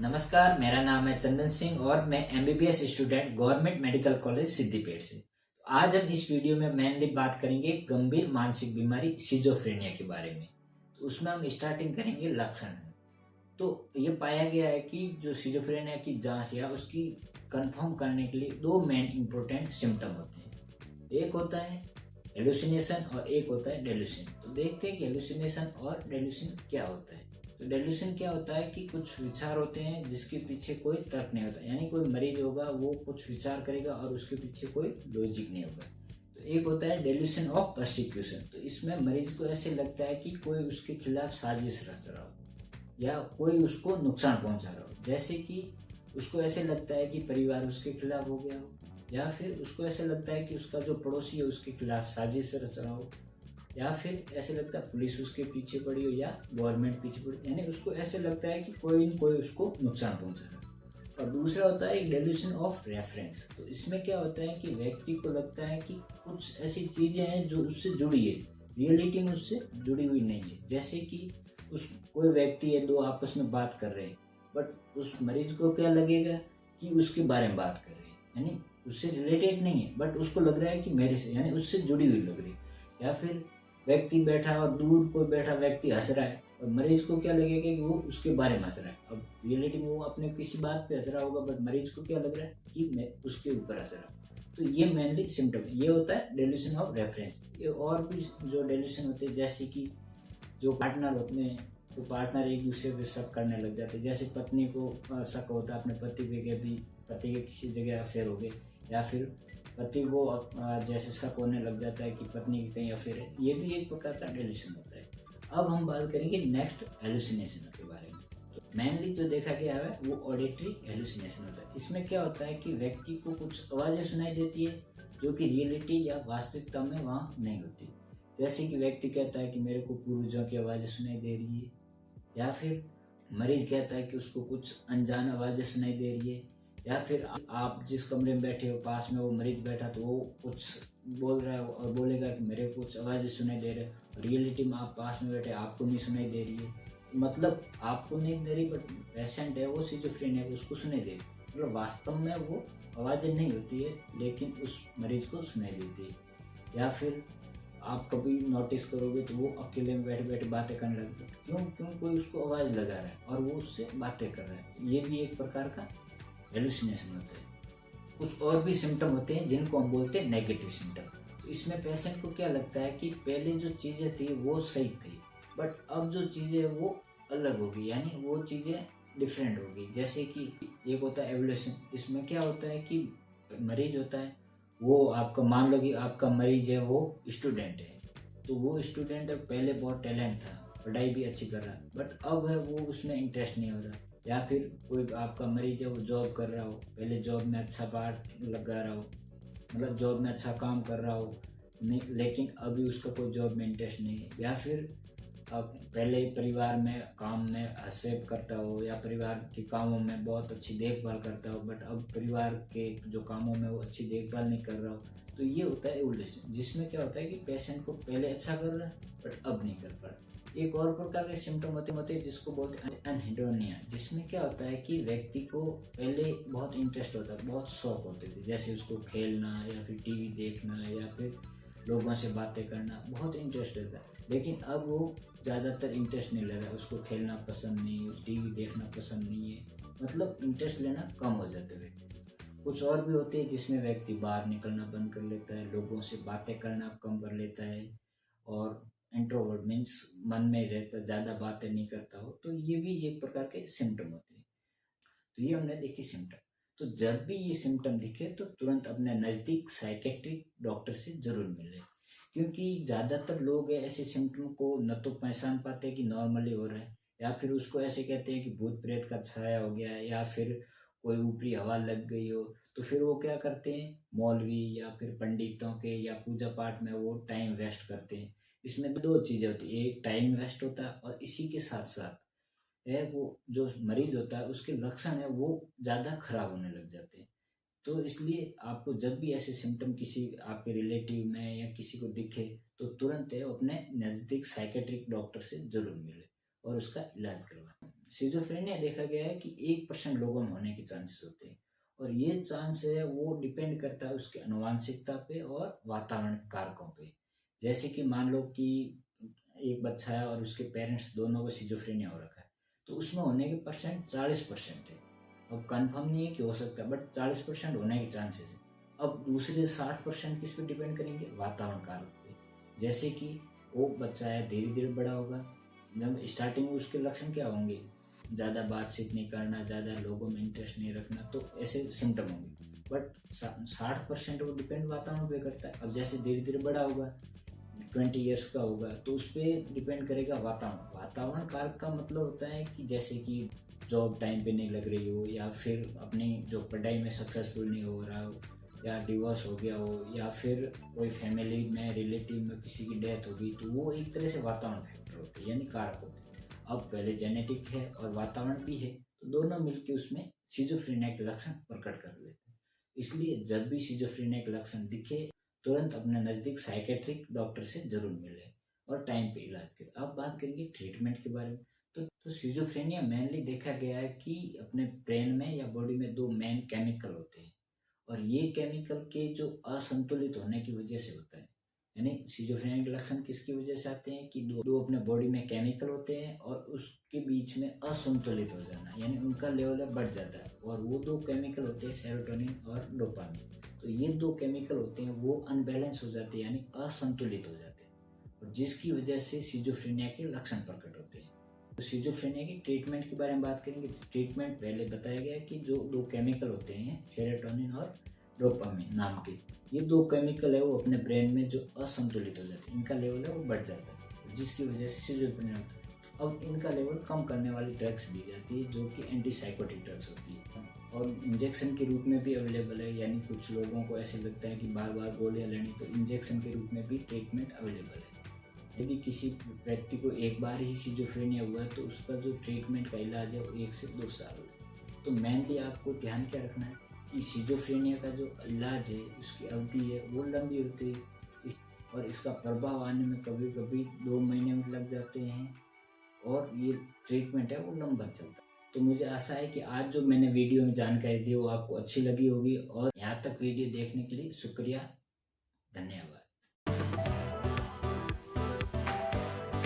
नमस्कार, मेरा नाम है चंदन सिंह और मैं MBBS student government medical college Siddipet से। तो आज हम इस वीडियो में मेनली बात करेंगे गंभीर मानसिक बीमारी सिजोफ्रेनिया के बारे में। तो उसमें हम स्टार्टिंग करेंगे लक्षण। तो ये पाया गया है कि जो सिजोफ्रेनिया की जांच या उसकी कंफर्म करने के लिए दो मेन इंपॉर्टेंट सिम्टम होते हैं। एक होता है हेलुसिनेशन और एक होता है डेल्यूशन। तो देखते हैं कि हेलुसिनेशन और डेल्यूशन क्या होता है। तो डेल्यूशन क्या होता है कि कुछ विचार होते हैं जिसके पीछे कोई तर्क नहीं होता, यानी कोई मरीज होगा वो कुछ विचार करेगा और उसके पीछे कोई लॉजिक नहीं होगा। तो एक होता है डेल्यूशन ऑफ परसिक्यूशन। तो इसमें मरीज को ऐसे लगता है कि कोई उसके खिलाफ साजिश रच रहा हो या कोई उसको नुकसान पहुंचा रहा हो, जैसे कि उसको ऐसे लगता है कि परिवार उसके खिलाफ हो गया हो, या फिर उसको ऐसे लगता है कि उसका जो पड़ोसी है उसके खिलाफ साजिश रच रहा हो, या फिर ऐसे लगता है पुलिस उसके पीछे पड़ी हो या गवर्नमेंट पीछे पड़ी, यानी उसको ऐसे लगता है कि कोई न कोई उसको नुकसान पहुंचा रहा है। और दूसरा होता है डेल्यूशन ऑफ रेफरेंस। तो इसमें क्या होता है कि व्यक्ति को लगता है कि कुछ ऐसी चीज़ें हैं जो उससे जुड़ी है, रियलिटी में उससे जुड़ी हुई नहीं है। जैसे कि उस कोई व्यक्ति है, दो आपस में बात कर रहे हैं, बट उस मरीज को क्या लगेगा कि उसके बारे में बात कर रहे हैं, यानी उससे रिलेटेड नहीं है, बट उसको लग रहा है कि मेरे से, यानी उससे जुड़ी हुई लग रही है। या फिर व्यक्ति बैठा और दूर कोई बैठा व्यक्ति हंस रहा है और मरीज को क्या लगेगा कि वो उसके बारे में हंस रहा है। अब रियलिटी में वो अपने किसी बात पे हंस रहा होगा, बट मरीज को क्या लग रहा है कि मैं उसके ऊपर हंस रहा हूँ। तो ये मेनली सिम्टम है, ये होता है डेल्यूशन ऑफ रेफरेंस। ये और भी जो डेल्यूशन होते हैं, जैसे कि जो पार्टनर होते हैं, तो पार्टनर एक दूसरे पे शक करने लग जाते हैं। जैसे पत्नी को शक होता है अपने पति पे कि अभी पति के किसी जगह अफेयर हो गए, या फिर पति को जैसे शक होने लग जाता है कि पत्नी की कहीं अफेयर है। ये भी एक प्रकार का डेल्यूशन होता है। अब हम बात करेंगे नेक्स्ट हेलुसिनेशन के बारे में। तो मेनली जो देखा गया है वो ऑडिटरी हेलुसिनेशन होता है। इसमें क्या होता है कि व्यक्ति को कुछ आवाज़ें सुनाई देती है जो कि रियलिटी या वास्तविकता में वहाँ नहीं होती। जैसे कि व्यक्ति कहता है कि मेरे को पूर्वजों की आवाज़ें सुनाई दे रही है, या फिर मरीज कहता है कि उसको कुछ अनजान आवाज़ें सुनाई दे रही है, या फिर आप जिस कमरे में बैठे हो पास में वो मरीज बैठा तो वो कुछ बोल रहा है और बोलेगा कि मेरे को कुछ आवाज़ें सुनाई दे रहे हैं। रियलिटी में आप पास में बैठे आपको नहीं सुनाई दे रही है, मतलब आपको नहीं दे रही, बट पेशेंट है वो सिजोफ्रेनिया है उसको सुनाई दे रही है। मतलब वास्तव में वो आवाज़ें नहीं होती है, लेकिन उस मरीज को सुनाई देती है। या फिर आप कभी नोटिस करोगे तो वो अकेले में बैठे बैठे बातें करने लगते हैं। क्यों क्यों कोई उसको आवाज़ लगा रहा है और वो उससे बातें कर रहा है। ये भी एक प्रकार का हेलुसिनेशन होता है। कुछ और भी सिम्टम होते हैं जिनको हम बोलते हैं नेगेटिव सिम्टम। तो इसमें पेशेंट को क्या लगता है कि पहले जो चीज़ें थी वो सही थी, बट अब जो चीज़ें वो अलग हो गई, यानी वो चीज़ें डिफरेंट हो गई। जैसे कि एक होता है एवोल्यूशन। इसमें क्या होता है कि मरीज होता है, वो आपका मान लो कि आपका मरीज है वो स्टूडेंट है, तो वो स्टूडेंट पहले बहुत टैलेंट था, पढ़ाई भी अच्छी कर रहा है, बट अब है वो उसमें इंटरेस्ट नहीं हो रहा। या फिर कोई आपका मरीज है वो जॉब कर रहा हो, पहले जॉब में अच्छा पार्ट लगा रहा हो, मतलब जॉब में अच्छा काम कर रहा हो, नहीं, लेकिन अभी उसका कोई जॉब में इंटरेस्ट नहीं है। या फिर अब पहले परिवार में काम में हस्तक्षेप करता हो या परिवार के कामों में बहुत अच्छी देखभाल करता हो, बट अब परिवार के जो कामों में वो अच्छी देखभाल नहीं कर रहा हो। तो ये होता है एवोल्यूशन, जिसमें क्या होता है कि पेशेंट को पहले अच्छा कर रहा है बट अब नहीं कर पा रहा। एक और प्रकार के सिम्टम होते हैं जिसको बोलते हैं अनहेडोनिया, जिसमें क्या होता है कि व्यक्ति को पहले बहुत इंटरेस्ट होता है, बहुत शौक होते थे, जैसे उसको खेलना या फिर टीवी देखना या फिर लोगों से बातें करना बहुत इंटरेस्ट होता है, लेकिन अब वो ज़्यादातर इंटरेस्ट नहीं ले रहा है। उसको खेलना पसंद नहीं, टीवी देखना पसंद नहीं है, मतलब इंटरेस्ट लेना कम हो जाता है व्यक्ति। कुछ और भी होते हैं जिसमें व्यक्ति बाहर निकलना बंद कर लेता है, लोगों से बातें करना कम कर लेता है, और इंट्रोवर्ट मीन्स मन में रहता, ज़्यादा बातें नहीं करता हो। तो ये भी एक प्रकार के सिम्टम होते हैं। तो ये हमने देखी सिम्टम। तो जब भी ये सिम्टम दिखे तो तुरंत अपने नज़दीक साइकेट्रिक डॉक्टर से ज़रूर मिले, क्योंकि ज़्यादातर लोग ऐसे सिम्टम को न तो पहचान पाते कि नॉर्मली हो रहा है, या फिर उसको ऐसे कहते हैं कि भूत प्रेत का छाया हो गया है, या फिर कोई ऊपरी हवा लग गई हो। तो फिर वो क्या करते हैं, मौलवी या फिर पंडितों के या पूजा पाठ में वो टाइम वेस्ट करते हैं। इसमें दो चीज़ें होती है, एक टाइम वेस्ट होता है और इसी के साथ साथ है वो जो मरीज होता है उसके लक्षण है वो ज़्यादा खराब होने लग जाते हैं। तो इसलिए आपको जब भी ऐसे सिम्टम किसी आपके रिलेटिव में या किसी को दिखे तो तुरंत है अपने नज़दीक साइकेट्रिक डॉक्टर से ज़रूर मिले। और उसका इलाज करवाएं। सिजोफ्रेनिया देखा गया है कि 1% लोगों में होने के चांसेस होते हैं, और ये चांस है वो डिपेंड करता है उसके आनुवंशिकता पे और वातावरण कारकों पे। जैसे कि मान लो कि एक बच्चा है और उसके पेरेंट्स दोनों को सिजोफ्रेनिया हो रखा है, तो उसमें होने के परसेंट 40% है। अब कंफर्म नहीं है कि हो सकता है, बट 40% होने के चांसेस है। अब दूसरे 60% किस पे डिपेंड करेंगे? वातावरण कारक पे। जैसे कि वो बच्चा है, धीरे धीरे बड़ा होगा, जब स्टार्टिंग में उसके लक्षण क्या होंगे? ज़्यादा बातचीत नहीं करना, ज़्यादा लोगों में इंटरेस्ट नहीं रखना, तो ऐसे सिम्टम होंगे। बट 60% वो डिपेंड वातावरण पे करता है। अब जैसे धीरे धीरे बड़ा होगा, 20 ईयर्स का होगा, तो उस पर डिपेंड करेगा वातावरण। वातावरण कारक का मतलब होता है कि जैसे कि जॉब टाइम पे नहीं लग रही हो, या फिर अपनी जो पढ़ाई में सक्सेसफुल नहीं हो रहा हो, या डिवोर्स हो गया हो, या फिर कोई फैमिली में रिलेटिव में किसी की डेथ हो गई, तो वो एक तरह से वातावरण फैक्टर होते हैं, यानी कारक होते हैं। अब पहले जेनेटिक है और वातावरण भी है, तो दोनों मिलके उसमें सिजोफ्रेनिया के लक्षण प्रकट कर लेते हैं। इसलिए जब भी सिजोफ्रेनिया के लक्षण दिखे, तुरंत अपने नज़दीक साइकेट्रिक डॉक्टर से जरूर मिले और टाइम पे इलाज करें। अब बात करेंगे ट्रीटमेंट के बारे में। तो सिजोफ्रेनिया मेनली देखा गया है कि अपने ब्रेन में या बॉडी में दो मेन केमिकल होते हैं, और ये केमिकल के जो असंतुलित होने की वजह से होता है। यानी सिजोफ्रेनिया के लक्षण किसकी वजह से आते हैं कि दो अपने बॉडी में केमिकल होते हैं और उसके बीच में असंतुलित हो जाना, यानी उनका लेवल बढ़ जाता है। और वो दो केमिकल होते हैं सेरोटोनिन और डोपामिन। तो ये दो केमिकल होते हैं वो अनबैलेंस हो जाते हैं, यानी असंतुलित हो जाते हैं, और जिसकी वजह से सिजोफ्रेनिया के लक्षण प्रकट होते हैं। तो सिजोफ्रेनिया की ट्रीटमेंट के बारे में बात करेंगे। तो ट्रीटमेंट पहले बताया गया कि जो दो केमिकल होते हैं सेरोटोनिन और डोपामिन नाम के, ये दो केमिकल है वो अपने ब्रेन में जो असंतुलित हो जाते हैं, इनका लेवल है वो बढ़ जाता है, जिसकी वजह से सिजोफ्रेनिया होता है। अब इनका लेवल कम करने वाली ड्रग्स दी जाती है, जो कि एंटीसाइकोटिक ड्रग्स होती है, और इंजेक्शन के रूप में भी अवेलेबल है। यानी कुछ लोगों को ऐसे लगता है कि बार बार गोलियां लेनी, तो इंजेक्शन के रूप में भी ट्रीटमेंट अवेलेबल है। यदि किसी व्यक्ति को एक बार ही सिजोफ्रेनिया हुआ है, तो उसका जो ट्रीटमेंट का इलाज है वो 1 से 2 साल है। तो मेनली आपको ध्यान क्या रखना है कि सिजोफ्रेनिया का जो इलाज है उसकी अवधि है वो लंबी होती है, और इसका प्रभाव आने में कभी कभी 2 महीने में लग जाते हैं, और ये ट्रीटमेंट है वो लंबा चलता है। तो मुझे आशा है कि आज जो मैंने वीडियो में जानकारी दी वो आपको अच्छी लगी होगी, और यहाँ तक वीडियो देखने के लिए शुक्रिया, धन्यवाद।